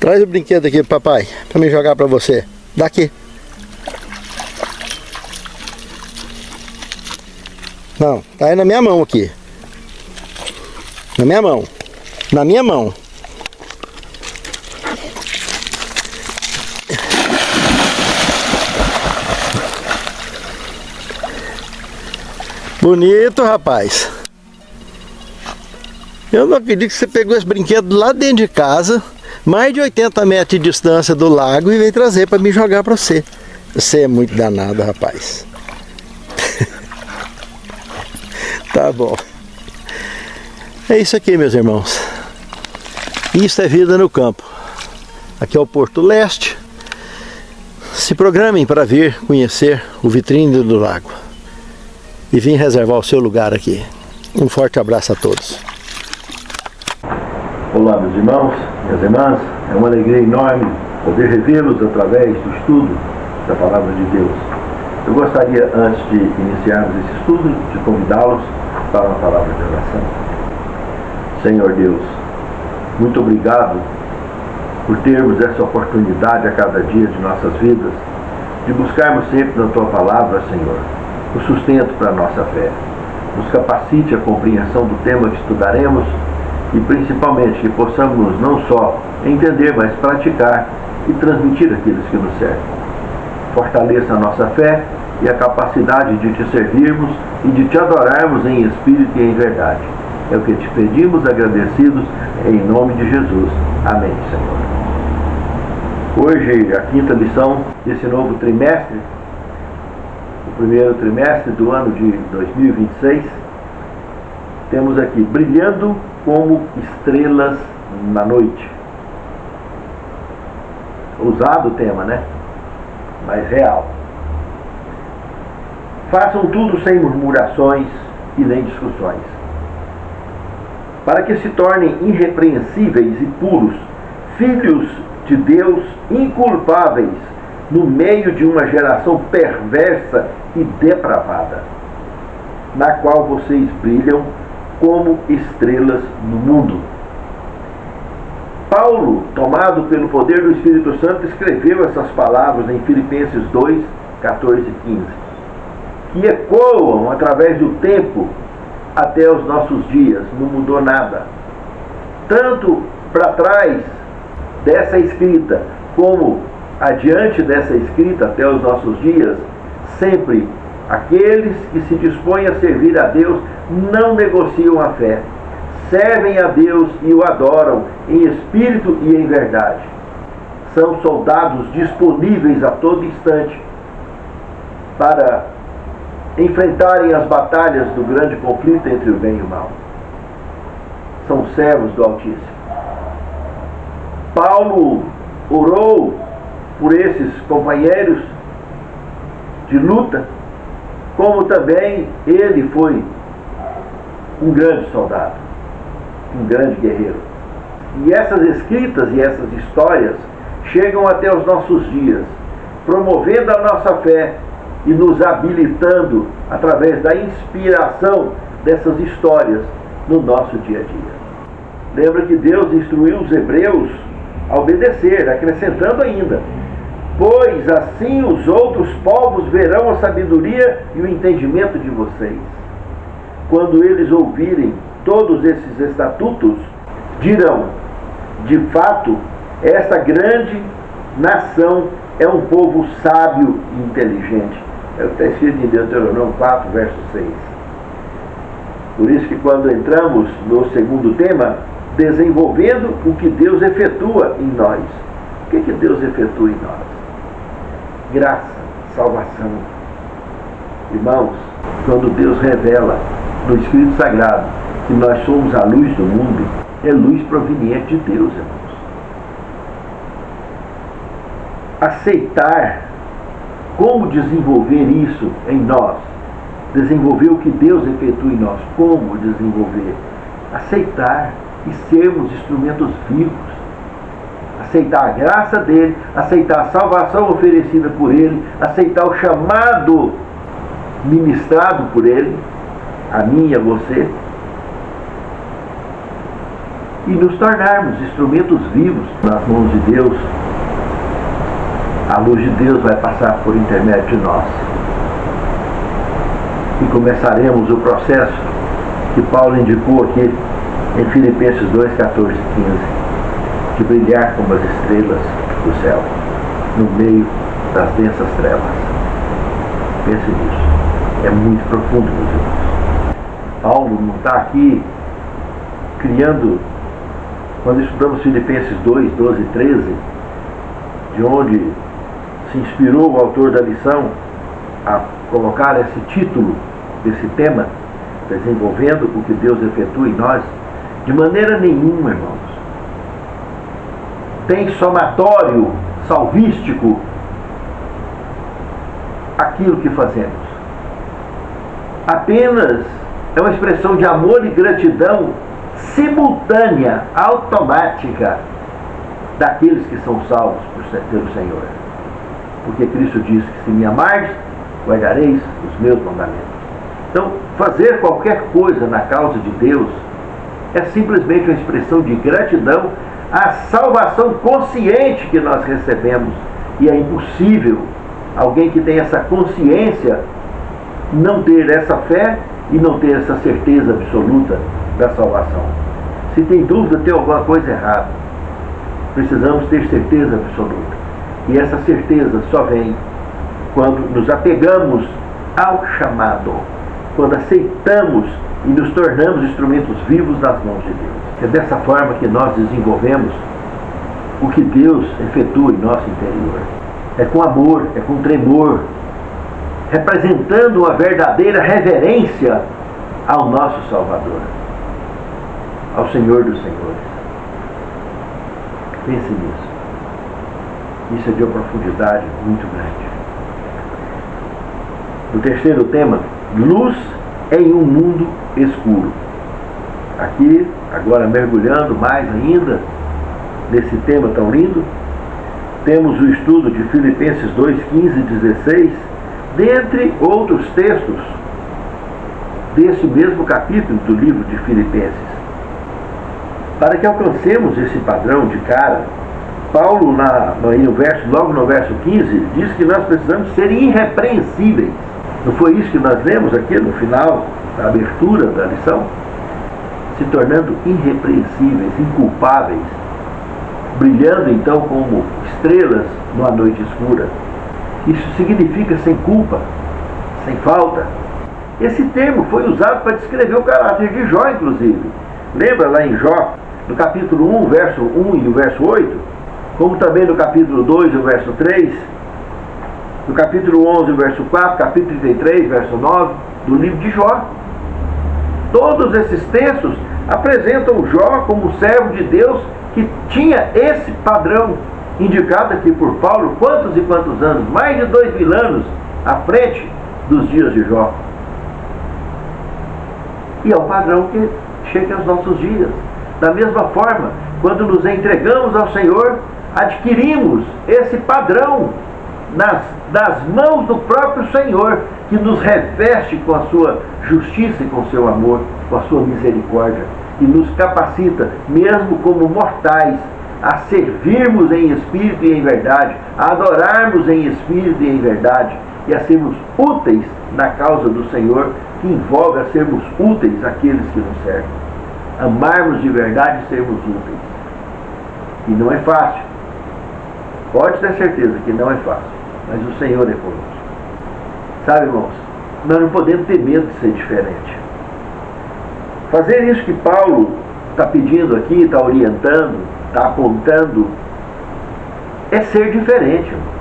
Traz o brinquedo aqui, papai, pra me jogar pra você. Daqui. Não, tá aí na minha mão aqui. Na minha mão. Na minha mão. Bonito, rapaz. Eu não acredito que você pegou esse brinquedo lá dentro de casa, mais de 80 metros de distância do lago, e veio trazer para me jogar para você. Você é muito danado, rapaz. Tá bom. É isso aqui, meus irmãos. Isso é vida no campo. Aqui é o Porto Leste. Se programem para vir conhecer o Vitrine do Lago e vir reservar o seu lugar aqui. Um forte abraço a todos. Olá, meus irmãos, minhas irmãs. É uma alegria enorme poder revê-los através do estudo da Palavra de Deus. Eu gostaria, antes de iniciarmos esse estudo, de convidá-los para uma palavra de oração. Senhor Deus, muito obrigado por termos essa oportunidade a cada dia de nossas vidas, de buscarmos sempre na Tua Palavra, Senhor, o sustento para a nossa fé. Nos capacite a compreensão do tema que estudaremos e principalmente que possamos não só entender, mas praticar e transmitir àqueles que nos cercam. Fortaleça a nossa fé e a capacidade de Te servirmos e de Te adorarmos em espírito e em verdade. É o que Te pedimos agradecidos em nome de Jesus. Amém, Senhor. Hoje, a quinta lição desse novo trimestre, o primeiro trimestre do ano de 2026, temos aqui, brilhando como estrelas na noite. Ousado o tema, né? Mas real. Façam tudo sem murmurações e nem discussões, para que se tornem irrepreensíveis e puros, filhos de Deus inculpáveis, no meio de uma geração perversa e depravada, na qual vocês brilham como estrelas no mundo. Paulo, tomado pelo poder do Espírito Santo, escreveu essas palavras em Filipenses 2, 14 e 15, que ecoam através do tempo até os nossos dias. Não mudou nada. Tanto para trás dessa escrita, como adiante dessa escrita até os nossos dias, sempre aqueles que se dispõem a servir a Deus não negociam a fé. Servem a Deus e o adoram em espírito e em verdade. São soldados disponíveis a todo instante para enfrentarem as batalhas do grande conflito entre o bem e o mal. São servos do Altíssimo. Paulo orou por esses companheiros de luta, como também ele foi um grande soldado, um grande guerreiro. E essas escritas e essas histórias chegam até os nossos dias, promovendo a nossa fé e nos habilitando através da inspiração dessas histórias no nosso dia a dia. Lembra que Deus instruiu os hebreus a obedecer, acrescentando ainda: pois assim os outros povos verão a sabedoria e o entendimento de vocês. Quando eles ouvirem todos esses estatutos, dirão: de fato, esta grande nação é um povo sábio e inteligente. É o que está escrito em Deuteronômio 4, verso 6. Por isso que quando entramos no segundo tema, desenvolvendo o que Deus efetua em nós. O que Deus efetua em nós? Graça, salvação. Irmãos, quando Deus revela no Espírito Sagrado que nós somos a luz do mundo, é luz proveniente de Deus, irmãos. Aceitar como desenvolver isso em nós, desenvolver o que Deus efetua em nós, como desenvolver? Aceitar e sermos instrumentos vivos, aceitar a graça dele, aceitar a salvação oferecida por ele, aceitar o chamado ministrado por ele, a mim e a você, e nos tornarmos instrumentos vivos nas mãos de Deus. A luz de Deus vai passar por intermédio de nós. E começaremos o processo que Paulo indicou aqui em Filipenses 2, 14 e 15, de brilhar como as estrelas do céu, no meio das densas trevas. Pense nisso. É muito profundo, meus irmãos. Paulo não está aqui criando, quando estudamos Filipenses 2, 12 e 13, de onde se inspirou o autor da lição a colocar esse título desse tema, desenvolvendo o que Deus efetua em nós, de maneira nenhuma, irmãos. Tem somatório salvístico aquilo que fazemos. Apenas é uma expressão de amor e gratidão simultânea, automática, daqueles que são salvos pelo Senhor. Porque Cristo diz que se me amardes, guardareis os meus mandamentos. Então, fazer qualquer coisa na causa de Deus é simplesmente uma expressão de gratidão à salvação consciente que nós recebemos. E é impossível alguém que tem essa consciência não ter essa fé e não ter essa certeza absoluta da salvação. Se tem dúvida, tem alguma coisa errada. Precisamos ter certeza absoluta. E essa certeza só vem quando nos apegamos ao chamado, quando aceitamos e nos tornamos instrumentos vivos nas mãos de Deus. É dessa forma que nós desenvolvemos o que Deus efetua em nosso interior. É com amor, é com tremor, representando uma verdadeira reverência ao nosso Salvador, ao Senhor dos Senhores. Pense nisso. Isso é de uma profundidade muito grande. O terceiro tema, luz em um mundo escuro. Aqui, agora mergulhando mais ainda nesse tema tão lindo, temos o estudo de Filipenses 2, 15 e 16, dentre outros textos desse mesmo capítulo do livro de Filipenses. Para que alcancemos esse padrão de cara, Paulo, logo no verso 15, diz que nós precisamos ser irrepreensíveis. Não foi isso que nós lemos aqui no final da abertura da lição? Se tornando irrepreensíveis, inculpáveis, brilhando então como estrelas numa noite escura. Isso significa sem culpa, sem falta. Esse termo foi usado para descrever o caráter de Jó, inclusive. Lembra lá em Jó, no capítulo 1, verso 1 e o verso 8? Como também no capítulo 2, o verso 3, no capítulo 11, o verso 4, capítulo 33, verso 9, do livro de Jó. Todos esses textos apresentam Jó como servo de Deus que tinha esse padrão indicado aqui por Paulo, quantos e quantos anos? Mais de 2000 anos à frente dos dias de Jó. E é o padrão que chega aos nossos dias. Da mesma forma, quando nos entregamos ao Senhor, adquirimos esse padrão das mãos do próprio Senhor, que nos reveste com a sua justiça e com o seu amor, com a sua misericórdia, e nos capacita, mesmo como mortais, a servirmos em espírito e em verdade, a adorarmos em espírito e em verdade, e a sermos úteis na causa do Senhor, que envolve a sermos úteis àqueles que nos servem. Amarmos de verdade e sermos úteis. E não é fácil. Pode ter certeza que não é fácil, mas o Senhor é conosco. Sabe, irmãos, nós não podemos ter medo de ser diferente. Fazer isso que Paulo está pedindo aqui, está orientando, está apontando, é ser diferente, irmãos.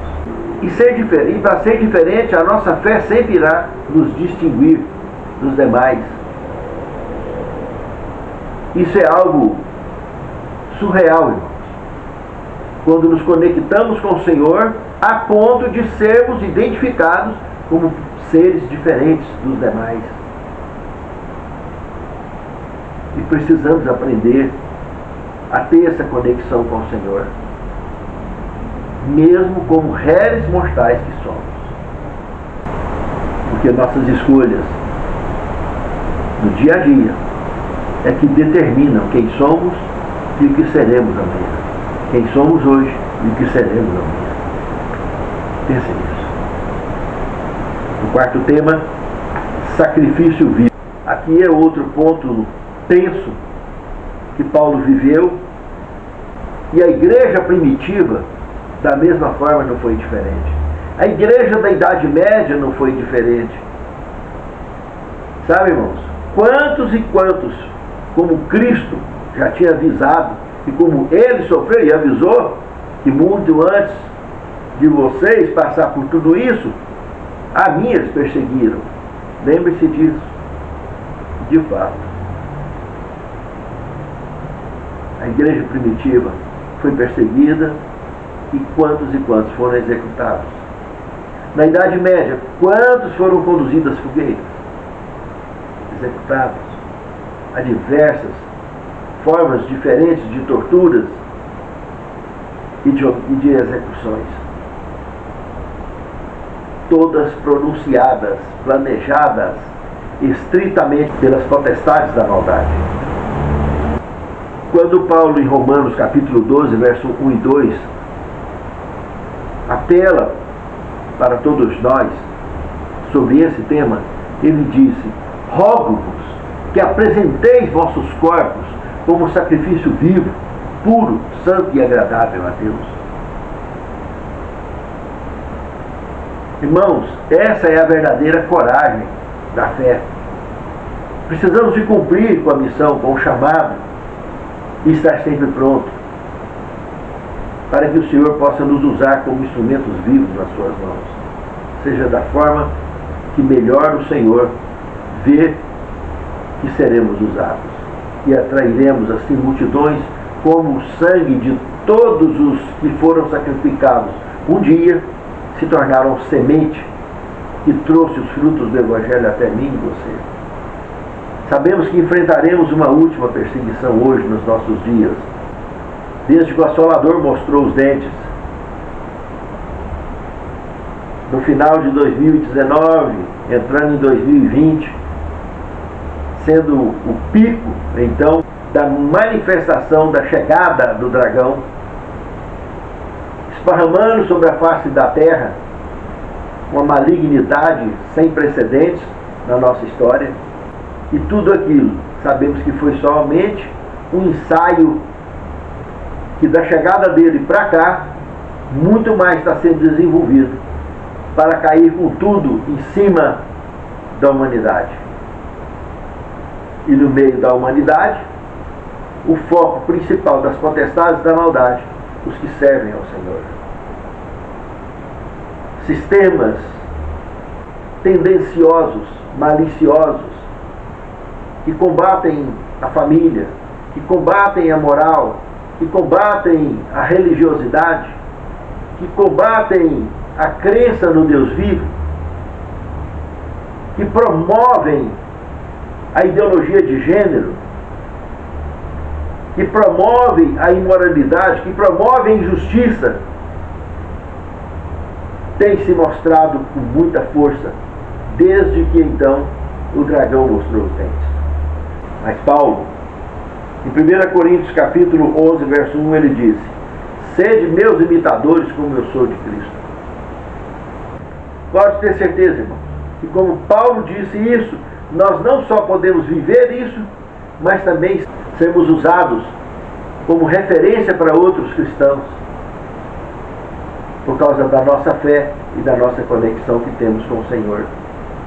E para ser diferente, a nossa fé sempre irá nos distinguir dos demais. Isso é algo surreal, irmãos. Quando nos conectamos com o Senhor, a ponto de sermos identificados como seres diferentes dos demais. E precisamos aprender a ter essa conexão com o Senhor, mesmo como réis mortais que somos. Porque nossas escolhas no dia a dia é que determinam quem somos e o que seremos amanhã. Quem somos hoje e o que seremos amanhã. Pense nisso. O quarto tema, sacrifício vivo. Aqui é outro ponto tenso que Paulo viveu, e a igreja primitiva, da mesma forma, não foi diferente. A igreja da Idade Média não foi diferente. Sabe, irmãos? Quantos e quantos, como Cristo já tinha avisado, e como Ele sofreu e avisou, que muito antes de vocês passar por tudo isso, a mim eles perseguiram. Lembre-se disso. De fato. A igreja primitiva foi perseguida, e quantos foram executados. Na Idade Média, quantos foram conduzidos às fogueiras? Executados. Há diversas formas diferentes de torturas e de execuções. Todas pronunciadas, planejadas estritamente pelas potestades da maldade. Quando Paulo, em Romanos capítulo 12, verso 1 e 2, apela para todos nós sobre esse tema, ele disse: rogo-vos que apresenteis vossos corpos como sacrifício vivo, puro, santo e agradável a Deus. Irmãos, essa é a verdadeira coragem da fé. Precisamos de cumprir com a missão, com o chamado, e estar sempre pronto, para que o Senhor possa nos usar como instrumentos vivos nas suas mãos, seja da forma que melhor o Senhor vê que seremos usados, e atrairemos assim multidões como o sangue de todos os que foram sacrificados um dia se tornaram semente que trouxe os frutos do Evangelho até mim e você. Sabemos que enfrentaremos uma última perseguição hoje nos nossos dias, desde que o Assolador mostrou os dentes. No final de 2019, entrando em 2020, sendo o pico, então, da manifestação da chegada do dragão, esparramando sobre a face da terra uma malignidade sem precedentes na nossa história. E tudo aquilo, sabemos que foi somente um ensaio, que da chegada dele para cá, muito mais está sendo desenvolvido para cair com tudo em cima da humanidade. E no meio da humanidade, o foco principal das potestades da maldade, os que servem ao Senhor. Sistemas tendenciosos, maliciosos, que combatem a família, que combatem a moral, que combatem a religiosidade, que combatem a crença no Deus vivo, que promovem a ideologia de gênero, que promovem a imoralidade, que promovem a injustiça, tem se mostrado com muita força, desde que então o dragão mostrou os dentes. Mas Paulo, em 1 Coríntios capítulo 11, verso 1, ele disse: sede meus imitadores como eu sou de Cristo. Pode ter certeza, irmão, que como Paulo disse isso, nós não só podemos viver isso, mas também sermos usados como referência para outros cristãos, por causa da nossa fé e da nossa conexão que temos com o Senhor,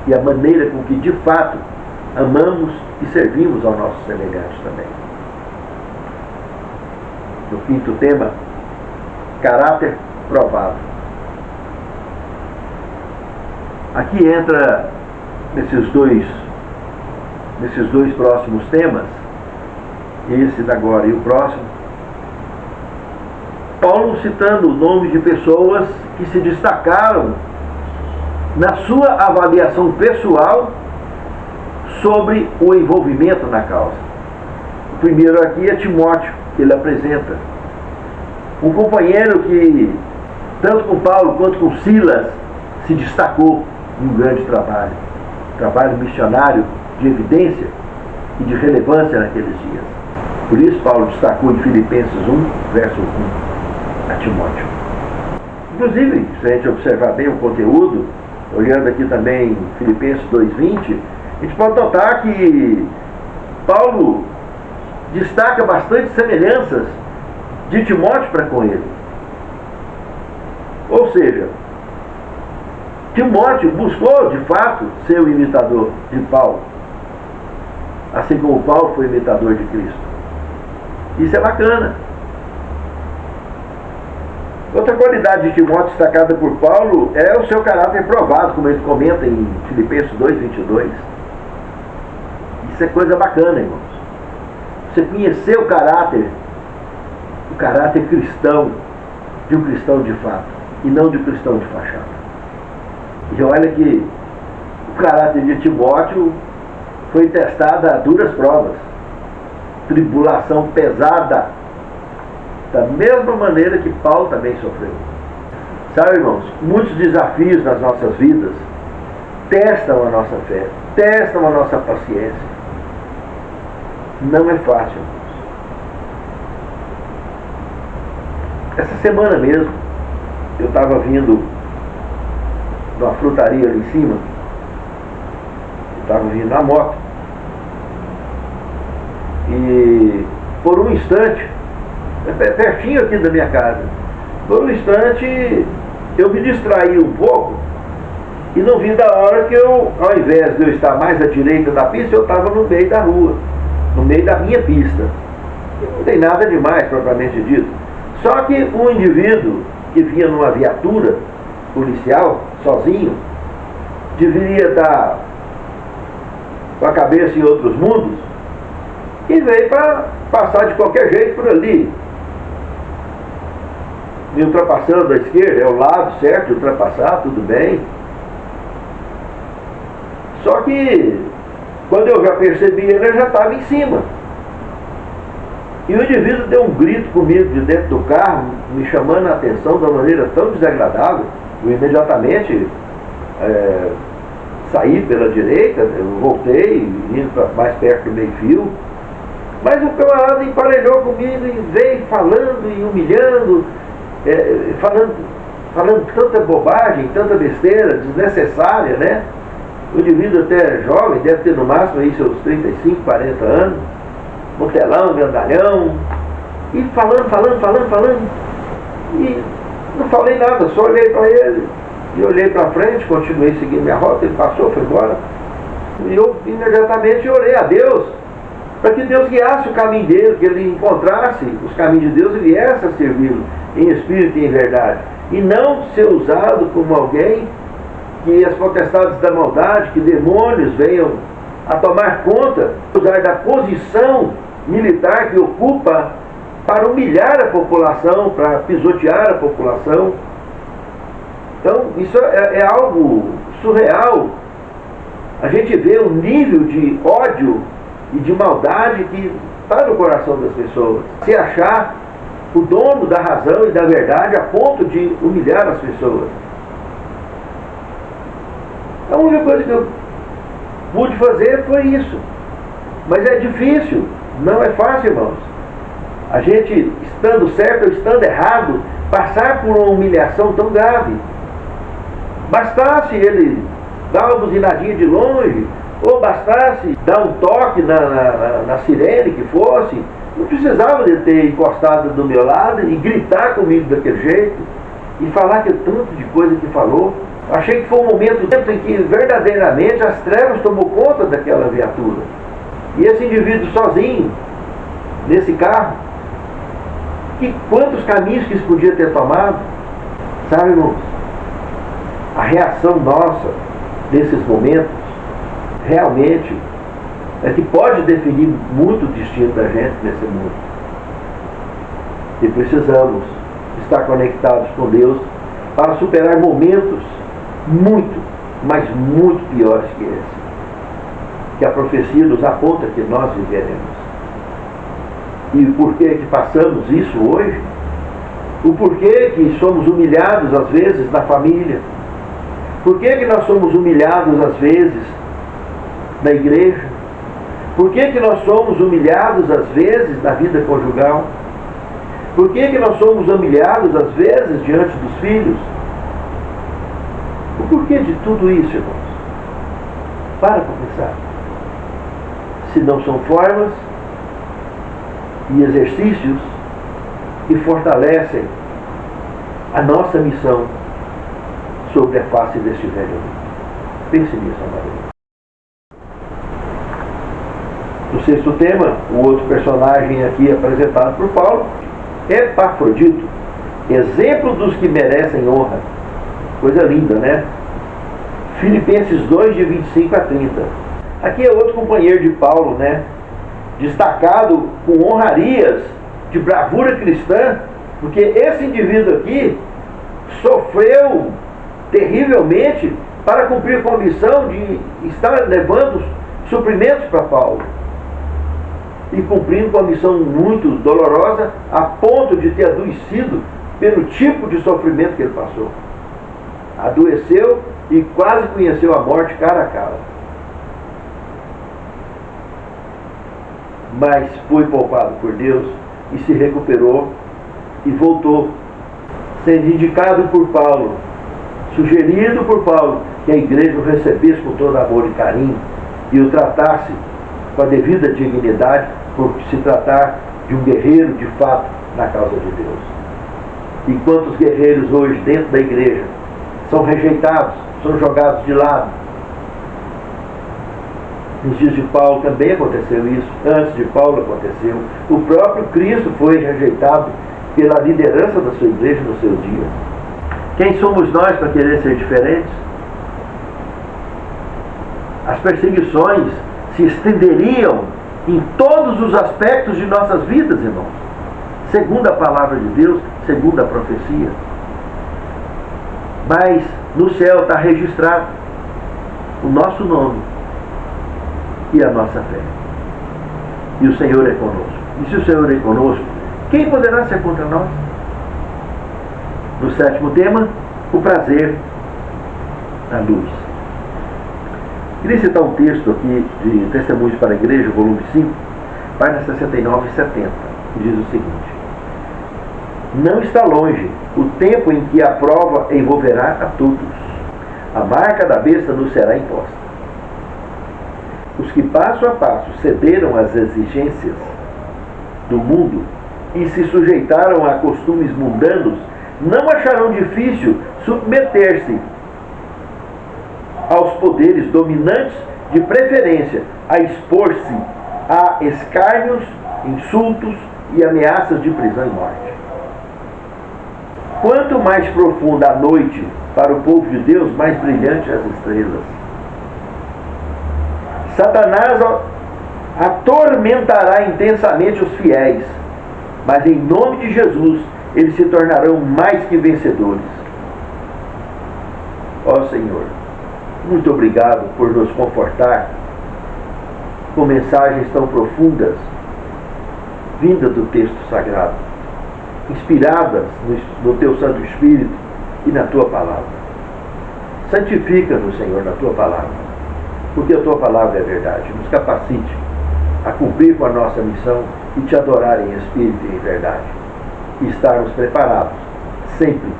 e a maneira com que de fato amamos e servimos ao nosso semelhante também. No quinto tema, caráter provado. Aqui entra nesses dois próximos temas, esse da agora e o próximo, Paulo citando o nome de pessoas que se destacaram na sua avaliação pessoal sobre o envolvimento na causa. O primeiro aqui é Timóteo, que ele apresenta. Um companheiro que, tanto com Paulo quanto com Silas, se destacou em um grande trabalho missionário de evidência e de relevância naqueles dias. Por isso Paulo destacou em Filipenses 1, verso 1, a Timóteo. Inclusive, se a gente observar bem o conteúdo, olhando aqui também em Filipenses 2,20, a gente pode notar que Paulo destaca bastante semelhanças de Timóteo para com ele. Ou seja, Timóteo buscou de fato ser o imitador de Paulo, assim como Paulo foi imitador de Cristo. Isso é bacana. Outra qualidade de Timóteo destacada por Paulo é o seu caráter provado, como ele comenta em Filipenses 2,22. Isso é coisa bacana, irmãos. Você conhecer o caráter cristão, de um cristão de fato, e não de um cristão de fachada. E olha que o caráter de Timóteo foi testado a duras provas, tribulação pesada, da mesma maneira que Paulo também sofreu. Sabe, irmãos, muitos desafios nas nossas vidas testam a nossa fé, testam a nossa paciência. Não é fácil, irmãos. Essa semana mesmo, eu estava vindo de uma frutaria ali em cima, eu estava vindo na moto, e por um instante, pertinho aqui da minha casa, por um instante eu me distraí um pouco e não vi da hora que eu, ao invés de eu estar mais à direita da pista, eu estava no meio da rua, no meio da minha pista. E não tem nada demais propriamente dito. Só que um indivíduo que vinha numa viatura policial, sozinho, deveria estar com a cabeça em outros mundos, e veio para passar de qualquer jeito por ali, me ultrapassando à esquerda. É o lado certo de ultrapassar, tudo bem. Só que quando eu já percebi, ele já estava em cima. E o indivíduo deu um grito comigo de dentro do carro, me chamando a atenção de uma maneira tão desagradável. Eu imediatamente saí pela direita, eu voltei, indo mais perto do meio-fio. Mas o camarada emparelhou comigo e veio falando e humilhando, falando tanta bobagem, tanta besteira, desnecessária, né? O indivíduo até jovem, deve ter no máximo aí seus 35, 40 anos, motelão, grandalhão, e falando, e não falei nada, só olhei para ele, e olhei para frente, continuei seguindo minha rota, ele passou, foi embora, e eu imediatamente orei a Deus, para que Deus guiasse o caminho dele, que ele encontrasse os caminhos de Deus e viesse a servi-lo em espírito e em verdade, e não ser usado como alguém que as potestades da maldade, que demônios venham a tomar conta, usar da posição militar que ocupa para humilhar a população, para pisotear a população. Então, isso é algo surreal. A gente vê o nível de ódio e de maldade que está no coração das pessoas. Se achar o dono da razão e da verdade a ponto de humilhar as pessoas. A única coisa que eu pude fazer foi isso. Mas é difícil, não é fácil, irmãos. A gente, estando certo ou estando errado, passar por uma humilhação tão grave. Bastasse ele dar uma buzinadinha de longe, ou bastasse dar um toque na sirene que fosse, não precisava de ter encostado do meu lado e gritar comigo daquele jeito, e falar aquele tanto de coisa que falou. Achei que foi um momento em que verdadeiramente as trevas tomou conta daquela viatura. E esse indivíduo sozinho, nesse carro, quantos caminhos que isso podia ter tomado? Sabe, irmãos? A reação nossa nesses momentos, realmente, é que pode definir muito o destino da gente nesse mundo. E precisamos estar conectados com Deus para superar momentos muito, mas muito piores que esse, que a profecia nos aponta que nós viveremos. E o porquê que passamos isso hoje, o porquê que somos humilhados às vezes na família, por que nós somos humilhados às vezes na igreja, Por que que nós somos humilhados às vezes na vida conjugal? Por que que nós somos humilhados às vezes diante dos filhos? O porquê de tudo isso, irmãos? Para pensar. Se não são formas e exercícios que fortalecem a nossa missão sobre a face deste velho mundo. Pense nisso, amado. No sexto tema, o outro personagem aqui apresentado por Paulo, Epafrodito, exemplo dos que merecem honra. Coisa linda, né? Filipenses 2, de 25 a 30. Aqui é outro companheiro de Paulo, né? Destacado com honrarias de bravura cristã, porque esse indivíduo aqui sofreu terrivelmente para cumprir com a missão de estar levando suprimentos para Paulo. E cumprindo com a missão muito dolorosa, a ponto de ter adoecido pelo tipo de sofrimento que ele passou. Adoeceu e quase conheceu a morte cara a cara. Mas foi poupado por Deus e se recuperou e voltou, sendo indicado por Paulo, sugerido por Paulo, que a igreja o recebesse com todo amor e carinho e o tratasse com a devida dignidade, por se tratar de um guerreiro de fato na causa de Deus. E quantos guerreiros hoje dentro da igreja são rejeitados, são jogados de lado. Nos dias de Paulo também aconteceu isso, antes de Paulo aconteceu. O próprio Cristo foi rejeitado pela liderança da sua igreja no seu dia. Quem somos nós para querer ser diferentes? As perseguições se estenderiam em todos os aspectos de nossas vidas, irmãos, segundo a palavra de Deus, segundo a profecia. Mas no céu está registrado o nosso nome e a nossa fé. E o Senhor é conosco. E se o Senhor é conosco, quem poderá ser contra nós? No sétimo tema, o prazer da luz. Queria citar um texto aqui de Testemunhos para a Igreja, volume 5, páginas 69 e 70, que diz o seguinte: não está longe o tempo em que a prova envolverá a todos. A marca da besta nos será imposta. Os que passo a passo cederam às exigências do mundo e se sujeitaram a costumes mundanos, não acharão difícil submeter-se aos poderes dominantes, de preferência a expor-se a escárnios, insultos e ameaças de prisão e morte. Quanto mais profunda a noite para o povo de Deus, mais brilhantes as estrelas. Satanás atormentará intensamente os fiéis, mas em nome de Jesus eles se tornarão mais que vencedores. Ó Senhor, muito obrigado por nos confortar com mensagens tão profundas, vindas do texto sagrado, inspiradas no Teu Santo Espírito e na Tua Palavra. Santifica-nos, Senhor, na Tua Palavra, porque a Tua Palavra é verdade. Nos capacite a cumprir com a nossa missão e Te adorar em Espírito e em verdade. E estarmos preparados, sempre,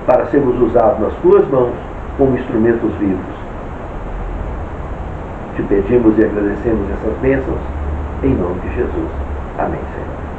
para sermos usados nas Tuas mãos como instrumentos vivos. Te pedimos e agradecemos essas bênçãos, em nome de Jesus. Amém, Senhor.